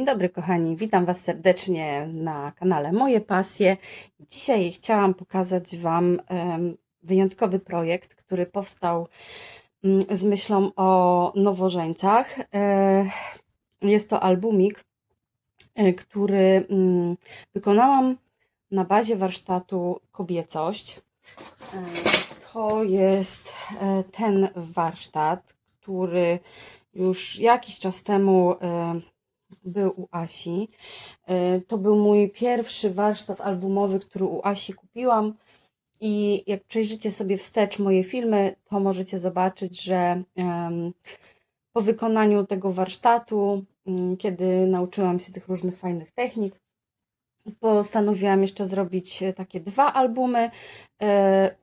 Dzień dobry kochani, witam Was serdecznie na kanale Moje Pasje. Dzisiaj chciałam pokazać Wam wyjątkowy projekt, który powstał z myślą o nowożeńcach. Jest to albumik, który wykonałam na bazie warsztatu Kobiecość. To jest ten warsztat, który już jakiś czas temu był u Asi. To był mój pierwszy warsztat albumowy, który u Asi kupiłam i jak przejrzycie sobie wstecz moje filmy, to możecie zobaczyć, że po wykonaniu tego warsztatu, kiedy nauczyłam się tych różnych fajnych technik, postanowiłam jeszcze zrobić takie 2 albumy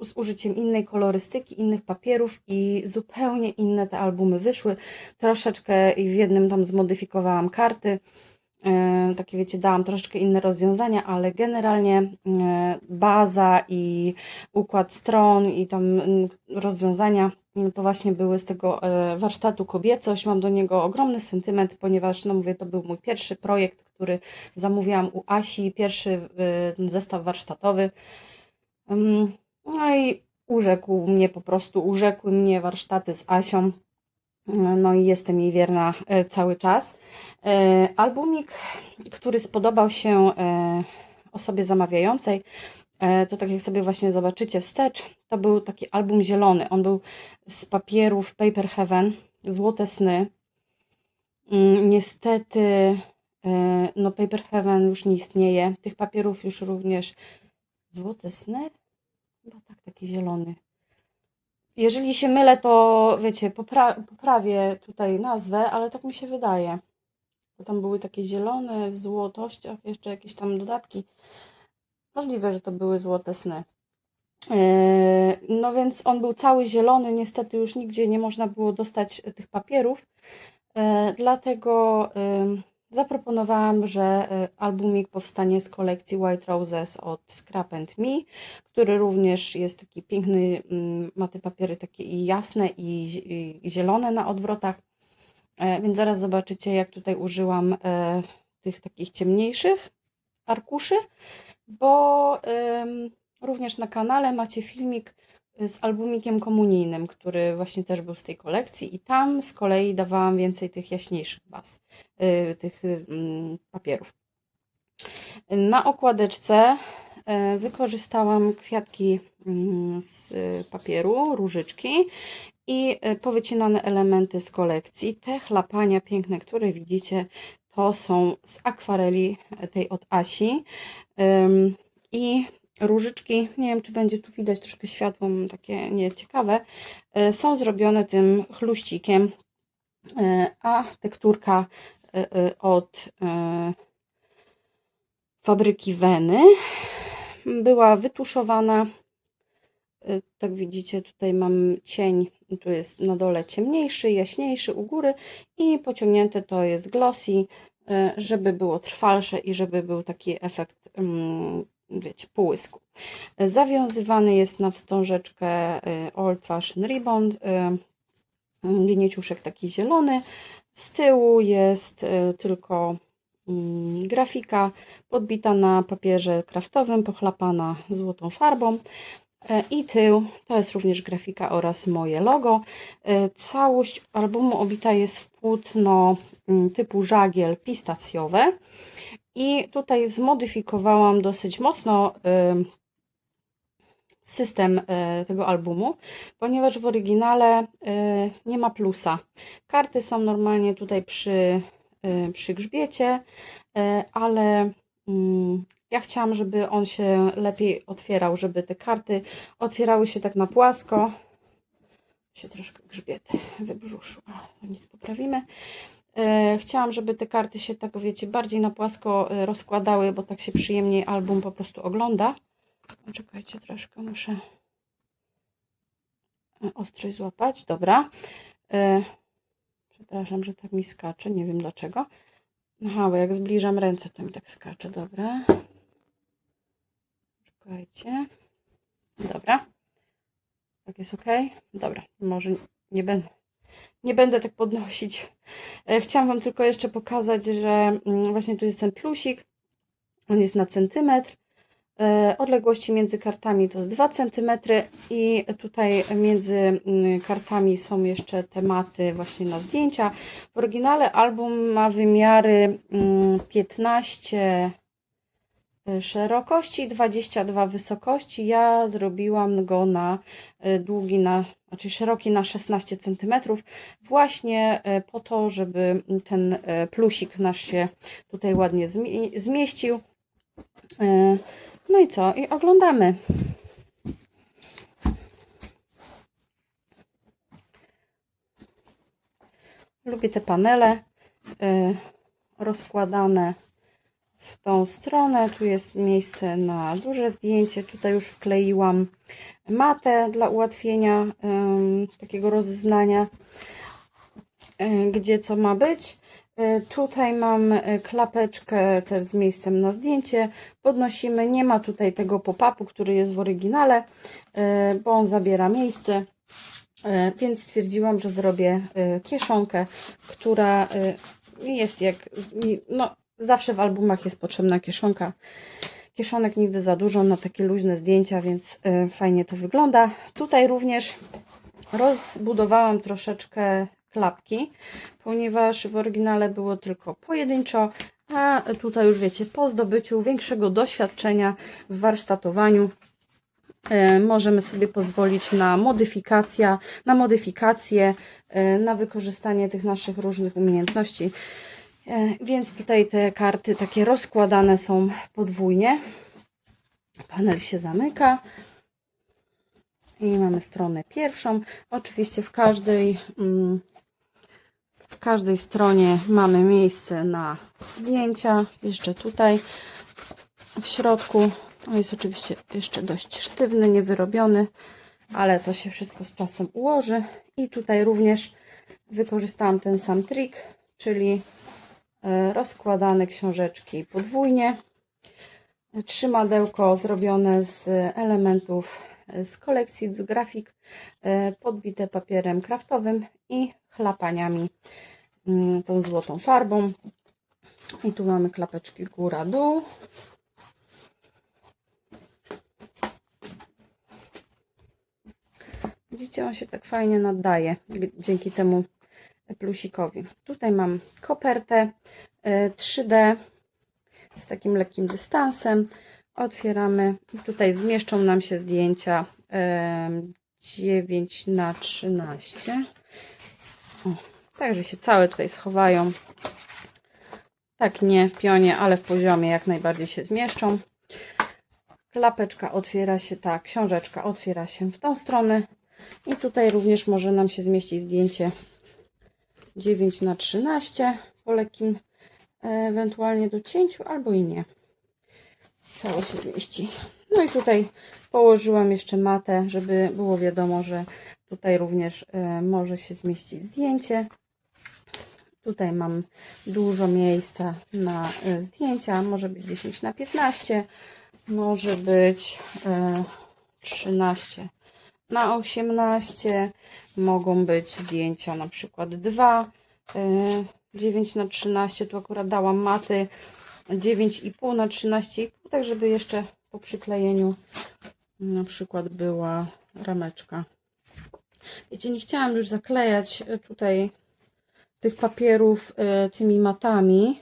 z użyciem innej kolorystyki, innych papierów i zupełnie inne te albumy wyszły. Troszeczkę i w jednym tam zmodyfikowałam karty, takie wiecie, dałam troszeczkę inne rozwiązania, ale generalnie baza i układ stron i tam rozwiązania to właśnie były z tego warsztatu Kobiecość. Mam do niego ogromny sentyment, ponieważ no mówię, to był mój pierwszy projekt, który zamówiłam u Asi, pierwszy zestaw warsztatowy. No i urzekły mnie warsztaty z Asią. No i jestem jej wierna cały czas. Albumik, który spodobał się osobie zamawiającej, to tak jak sobie właśnie zobaczycie wstecz, to był taki album zielony. On był z papierów Paper Heaven, Złote Sny. Niestety no Paper Heaven już nie istnieje. Tych papierów już również Złote Sny? Chyba tak, taki zielony. Jeżeli się mylę, to wiecie, poprawię tutaj nazwę, ale tak mi się wydaje. Bo tam były takie zielone w złotościach, jeszcze jakieś tam dodatki. Możliwe, że to były Złote Sny. No więc on był cały zielony, niestety już nigdzie nie można było dostać tych papierów. Dlatego zaproponowałam, że albumik powstanie z kolekcji White Roses od Scrap & Me, który również jest taki piękny, ma te papiery takie i jasne i zielone na odwrotach, więc zaraz zobaczycie, jak tutaj użyłam tych takich ciemniejszych arkuszy, bo również na kanale macie filmik z albumikiem komunijnym, który właśnie też był z tej kolekcji i tam z kolei dawałam więcej tych jaśniejszych baz, tych papierów. Na okładeczce wykorzystałam kwiatki z papieru, różyczki i powycinane elementy z kolekcji. Te chlapania piękne, które widzicie, to są z akwareli tej od Asi. I różyczki, nie wiem czy będzie tu widać troszkę światło, takie nieciekawe, są zrobione tym chluścikiem, a tekturka od fabryki Weny była wytuszowana. Tak widzicie, tutaj mam cień, tu jest na dole ciemniejszy, jaśniejszy u góry i pociągnięte to jest glossy, żeby było trwalsze i żeby był taki efekt, wiecie, połysku. Zawiązywany jest na wstążeczkę Old Fashion Ribbon, linieciuszek taki zielony. Z tyłu jest tylko grafika podbita na papierze kraftowym, pochlapana złotą farbą. I tył to jest również grafika oraz moje logo. Całość albumu obita jest w płótno typu żagiel pistacjowe i tutaj zmodyfikowałam dosyć mocno system tego albumu, ponieważ w oryginale nie ma plusa. Karty są normalnie tutaj przy grzbiecie, ale ja chciałam, żeby on się lepiej otwierał, żeby te karty otwierały się tak na płasko. Się troszkę grzbiet wybrzuszył, ale nic, poprawimy. Chciałam, żeby te karty się tak, wiecie, bardziej na płasko rozkładały, bo tak się przyjemniej album po prostu ogląda. Czekajcie, troszkę muszę ostrość złapać. Dobra. Przepraszam, że tak mi skacze, nie wiem dlaczego. Aha, bo jak zbliżam ręce, to mi tak skacze. Dobra. Czekajcie. Dobra. Tak jest ok? Dobra. Może nie będę tak podnosić. Chciałam Wam tylko jeszcze pokazać, że właśnie tu jest ten plusik. On jest na centymetr. Odległości między kartami to jest 2 cm i tutaj między kartami są jeszcze tematy właśnie na zdjęcia. W oryginale album ma wymiary 15 szerokości i 22 wysokości. Ja zrobiłam go na długi, znaczy szeroki na 16 cm, właśnie po to, żeby ten plusik nasz się tutaj ładnie zmieścił. No i co? I oglądamy. Lubię te panele rozkładane w tą stronę. Tu jest miejsce na duże zdjęcie. Tutaj już wkleiłam matę dla ułatwienia takiego rozeznania, gdzie co ma być. Tutaj mam klapeczkę też z miejscem na zdjęcie. Podnosimy. Nie ma tutaj tego pop-upu, który jest w oryginale, bo on zabiera miejsce. Więc stwierdziłam, że zrobię kieszonkę, która jest jak... No, zawsze w albumach jest potrzebna kieszonka. Kieszonek nigdy za dużo na takie luźne zdjęcia, więc fajnie to wygląda. Tutaj również rozbudowałam troszeczkę klapki, ponieważ w oryginale było tylko pojedynczo, a tutaj już wiecie, po zdobyciu większego doświadczenia w warsztatowaniu możemy sobie pozwolić na modyfikację, na wykorzystanie tych naszych różnych umiejętności. Więc tutaj te karty takie rozkładane są podwójnie. Panel się zamyka. I mamy stronę pierwszą. Oczywiście w każdej stronie mamy miejsce na zdjęcia. Jeszcze tutaj w środku. On jest oczywiście jeszcze dość sztywny, niewyrobiony, ale to się wszystko z czasem ułoży. I tutaj również wykorzystałam ten sam trik, czyli rozkładane książeczki podwójnie. Trzymadełko zrobione z elementów z kolekcji z grafik, podbite papierem kraftowym i chlapaniami tą złotą farbą. I tu mamy klapeczki góra-dół. Widzicie, on się tak fajnie nadaje dzięki temu plusikowi. Tutaj mam kopertę 3D z takim lekkim dystansem. Otwieramy i tutaj zmieszczą nam się zdjęcia 9×13. Także się całe tutaj schowają. Tak nie w pionie, ale w poziomie jak najbardziej się zmieszczą. Klapeczka otwiera się, ta książeczka otwiera się w tą stronę. I tutaj również może nam się zmieścić zdjęcie 9×13 po lekkim ewentualnie docięciu, albo i nie. Całe się zmieści. No i tutaj położyłam jeszcze matę, żeby było wiadomo, że tutaj również może się zmieścić zdjęcie. Tutaj mam dużo miejsca na zdjęcia. Może być 10×15, może być 13×18. Mogą być zdjęcia na przykład 2, 9×13. Tu akurat dałam maty 9,5×13,5, tak żeby jeszcze po przyklejeniu na przykład była rameczka. Wiecie, nie chciałam już zaklejać tutaj tych papierów tymi matami,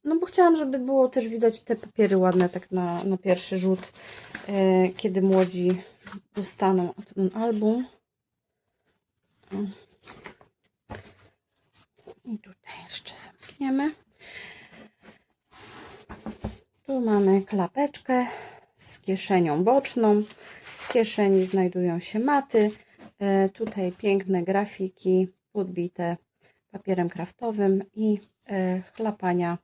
no bo chciałam, żeby było też widać te papiery ładne tak na pierwszy rzut, kiedy młodzi dostaną ten album. I tutaj jeszcze zamkniemy. Tu mamy klapeczkę z kieszenią boczną. W kieszeni znajdują się maty. Tutaj piękne grafiki podbite papierem kraftowym i chlapania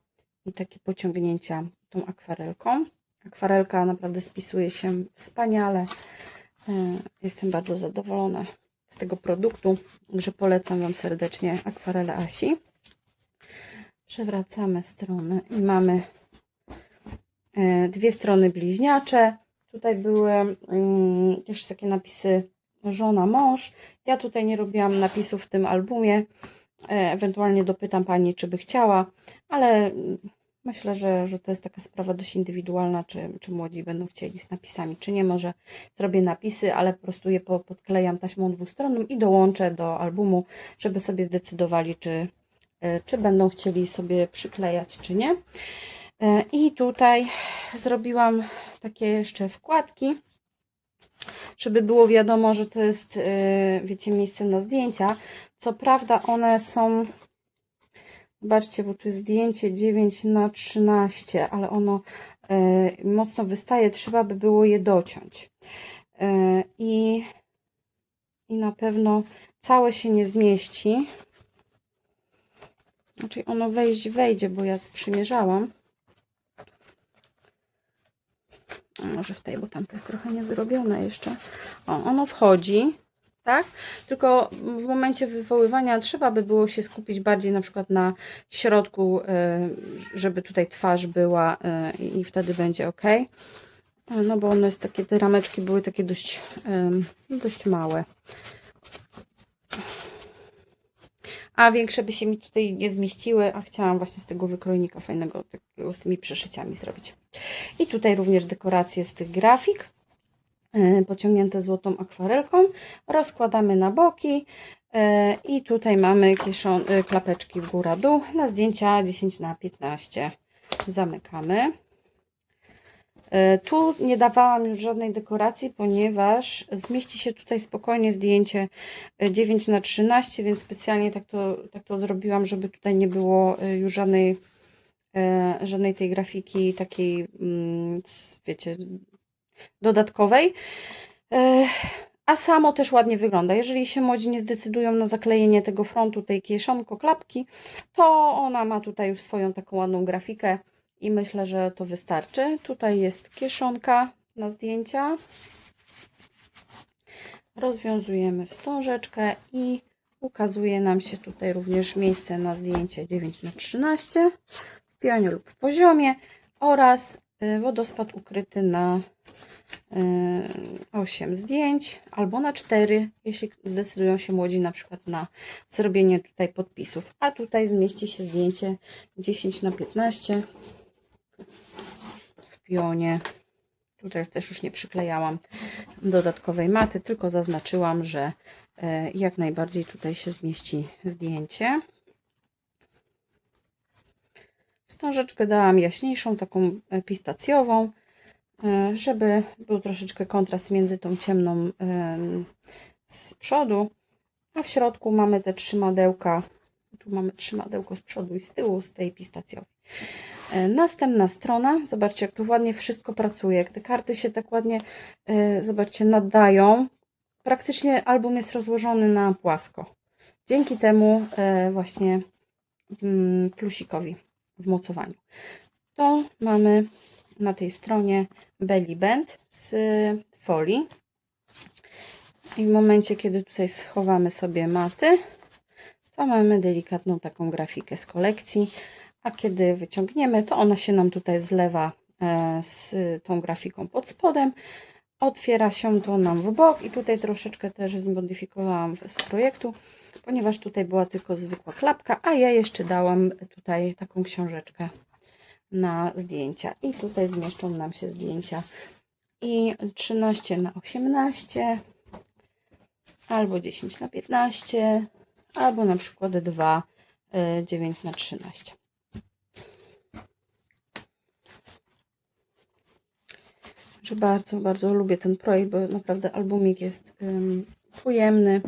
i takie pociągnięcia tą akwarelką. Akwarelka naprawdę spisuje się wspaniale. Jestem bardzo zadowolona z tego produktu, także polecam Wam serdecznie akwarele Asi. Przewracamy stronę i mamy dwie strony bliźniacze. Tutaj były jeszcze takie napisy żona, mąż. Ja tutaj nie robiłam napisów w tym albumie. Ewentualnie dopytam Pani, czy by chciała, ale myślę, że to jest taka sprawa dość indywidualna, czy młodzi będą chcieli z napisami, czy nie. Może zrobię napisy, ale po prostu je podklejam taśmą dwustronną i dołączę do albumu, żeby sobie zdecydowali, czy będą chcieli sobie przyklejać, czy nie. I tutaj zrobiłam takie jeszcze wkładki, żeby było wiadomo, że to jest, wiecie, miejsce na zdjęcia. Co prawda one są, zobaczcie, bo tu jest zdjęcie 9×13, ale ono mocno wystaje, trzeba by było je dociąć. I na pewno całe się nie zmieści. Znaczy ono wejdzie, bo ja przymierzałam. Może w tej, bo tamte jest trochę niewyrobione jeszcze. O, ono wchodzi, tak? Tylko w momencie wywoływania trzeba by było się skupić bardziej na przykład na środku, żeby tutaj twarz była i wtedy będzie ok. No bo one jest takie, te rameczki były takie dość małe. A większe by się mi tutaj nie zmieściły, a chciałam właśnie z tego wykrojnika fajnego, takiego z tymi przeszyciami zrobić. I tutaj również dekoracje z tych grafik, pociągnięte złotą akwarelką. Rozkładamy na boki i tutaj mamy klapeczki w górę-dół na zdjęcia 10×15. Zamykamy. Tu nie dawałam już żadnej dekoracji, ponieważ zmieści się tutaj spokojnie zdjęcie 9×13, więc specjalnie tak to zrobiłam, żeby tutaj nie było już żadnej tej grafiki takiej, wiecie, dodatkowej. A samo też ładnie wygląda. Jeżeli się młodzi nie zdecydują na zaklejenie tego frontu, tej kieszonko-klapki, to ona ma tutaj już swoją taką ładną grafikę i myślę, że to wystarczy. Tutaj jest kieszonka na zdjęcia. Rozwiązujemy wstążeczkę i ukazuje nam się tutaj również miejsce na zdjęcie 9×13 w pionie lub w poziomie oraz wodospad ukryty na 8 zdjęć albo na 4, jeśli zdecydują się młodzi na przykład na zrobienie tutaj podpisów. A tutaj zmieści się zdjęcie 10×15 w pionie. Tutaj też już nie przyklejałam dodatkowej maty, tylko zaznaczyłam, że jak najbardziej tutaj się zmieści zdjęcie. Wstążeczkę dałam jaśniejszą, taką pistacjową, żeby był troszeczkę kontrast między tą ciemną z przodu, a w środku mamy te 3 madełka. Tu mamy 3 madełko z przodu i z tyłu, z tej pistacjowej. Następna strona, zobaczcie, jak tu ładnie wszystko pracuje, jak te karty się tak ładnie, zobaczcie, nadają. Praktycznie album jest rozłożony na płasko. Dzięki temu właśnie plusikowi w mocowaniu. To mamy na tej stronie belly band z folii. I w momencie, kiedy tutaj schowamy sobie maty, to mamy delikatną taką grafikę z kolekcji. A kiedy wyciągniemy, to ona się nam tutaj zlewa z tą grafiką pod spodem. Otwiera się to nam w bok i tutaj troszeczkę też zmodyfikowałam z projektu, ponieważ tutaj była tylko zwykła klapka, a ja jeszcze dałam tutaj taką książeczkę na zdjęcia. I tutaj zmieszczą nam się zdjęcia i 13×18, albo 10×15, albo na przykład 2 9×13. Że bardzo, bardzo lubię ten projekt, bo naprawdę albumik jest ujemny,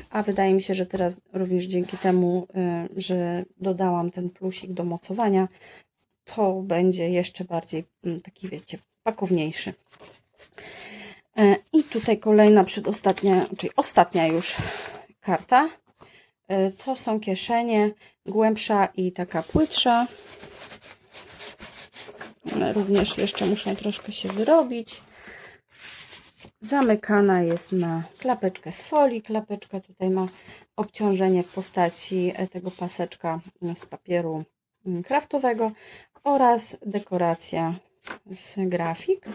a wydaje mi się, że teraz również dzięki temu, że dodałam ten plusik do mocowania, to będzie jeszcze bardziej taki, wiecie, pakowniejszy. I tutaj kolejna, przedostatnia, czyli ostatnia już karta. To są kieszenie, głębsza i taka płytsza. One również jeszcze muszą troszkę się wyrobić. Zamykana jest na klapeczkę z folii. Klapeczka tutaj ma obciążenie w postaci tego paseczka z papieru kraftowego oraz dekoracja z grafik.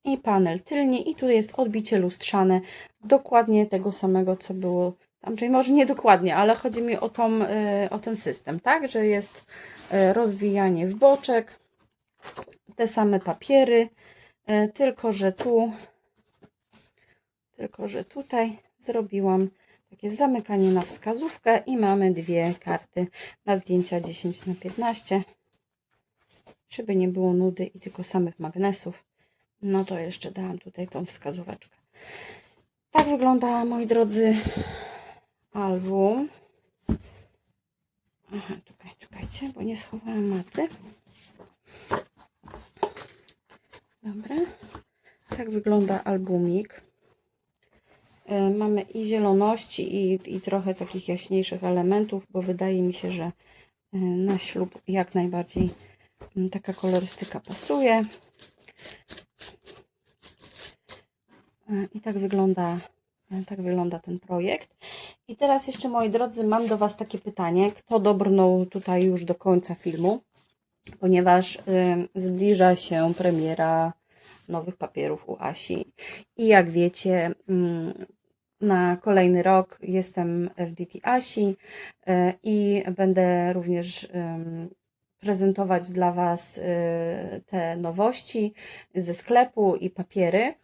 i panel tylny i tu jest odbicie lustrzane dokładnie tego samego, co było tam, czyli może nie dokładnie, ale chodzi mi o ten system, tak, że jest rozwijanie w boczek, te same papiery, tylko że tutaj zrobiłam takie zamykanie na wskazówkę i mamy dwie karty na zdjęcia 10×15, żeby nie było nudy i tylko samych magnesów. No to jeszcze dałam tutaj tą wskazóweczkę. Tak wygląda, moi drodzy, album. Aha, czekajcie, bo nie schowałam maty. Dobra. Tak wygląda albumik. Mamy i zieloności, i trochę takich jaśniejszych elementów, bo wydaje mi się, że na ślub jak najbardziej taka kolorystyka pasuje. I tak wygląda ten projekt. I teraz jeszcze, moi drodzy, mam do Was takie pytanie. Kto dobrnął tutaj już do końca filmu? Ponieważ zbliża się premiera nowych papierów u Asi. I jak wiecie, na kolejny rok jestem w DT Asi i będę również prezentować dla Was te nowości ze sklepu i papiery.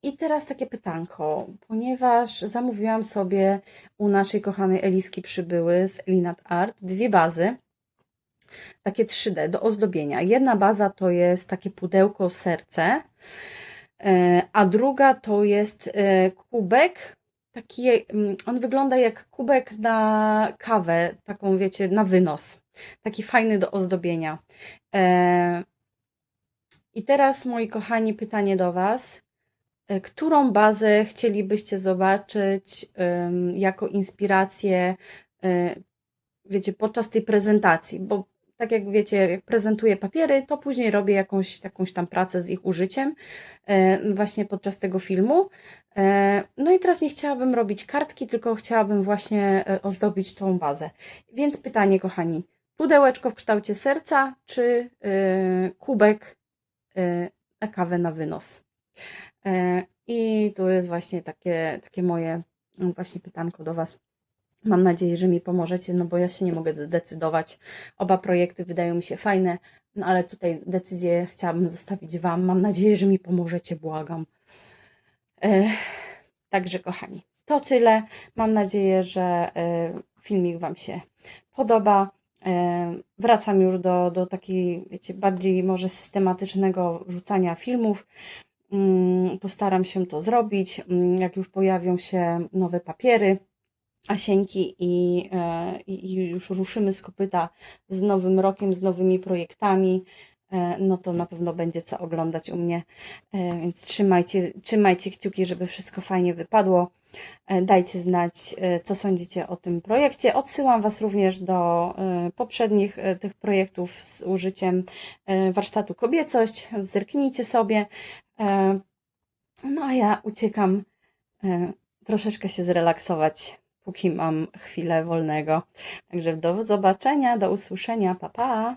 I teraz takie pytanko, ponieważ zamówiłam sobie u naszej kochanej Eliski Przybyły z Elinat Art dwie bazy, takie 3D do ozdobienia. Jedna baza to jest takie pudełko serce, a druga to jest kubek, taki, on wygląda jak kubek na kawę, taką wiecie, na wynos, taki fajny do ozdobienia. I teraz, moi kochani, pytanie do Was. Którą bazę chcielibyście zobaczyć jako inspirację, wiecie, podczas tej prezentacji? Bo tak jak wiecie, jak prezentuję papiery, to później robię jakąś tam pracę z ich użyciem właśnie podczas tego filmu. No i teraz nie chciałabym robić kartki, tylko chciałabym właśnie ozdobić tą bazę. Więc pytanie, kochani, pudełeczko w kształcie serca, czy kubek na kawę na wynos? I tu jest właśnie takie moje właśnie pytanko do Was. Mam nadzieję, że mi pomożecie, no bo ja się nie mogę zdecydować. Oba projekty wydają mi się fajne, no ale tutaj decyzję chciałabym zostawić Wam. Mam nadzieję, że mi pomożecie, błagam. Także kochani, to tyle. Mam nadzieję, że filmik Wam się podoba. Wracam już do takiej, wiecie, bardziej może systematycznego wrzucania filmów. Postaram się to zrobić, jak już pojawią się nowe papiery Asieńki i już ruszymy z kopyta z nowym rokiem, z nowymi projektami, no to na pewno będzie co oglądać u mnie, więc trzymajcie kciuki, żeby wszystko fajnie wypadło. Dajcie znać, co sądzicie o tym projekcie. Odsyłam Was również do poprzednich tych projektów z użyciem warsztatu Kobiecość. Zerknijcie sobie. No a ja uciekam troszeczkę się zrelaksować, póki mam chwilę wolnego. Także do zobaczenia, do usłyszenia. Pa, pa!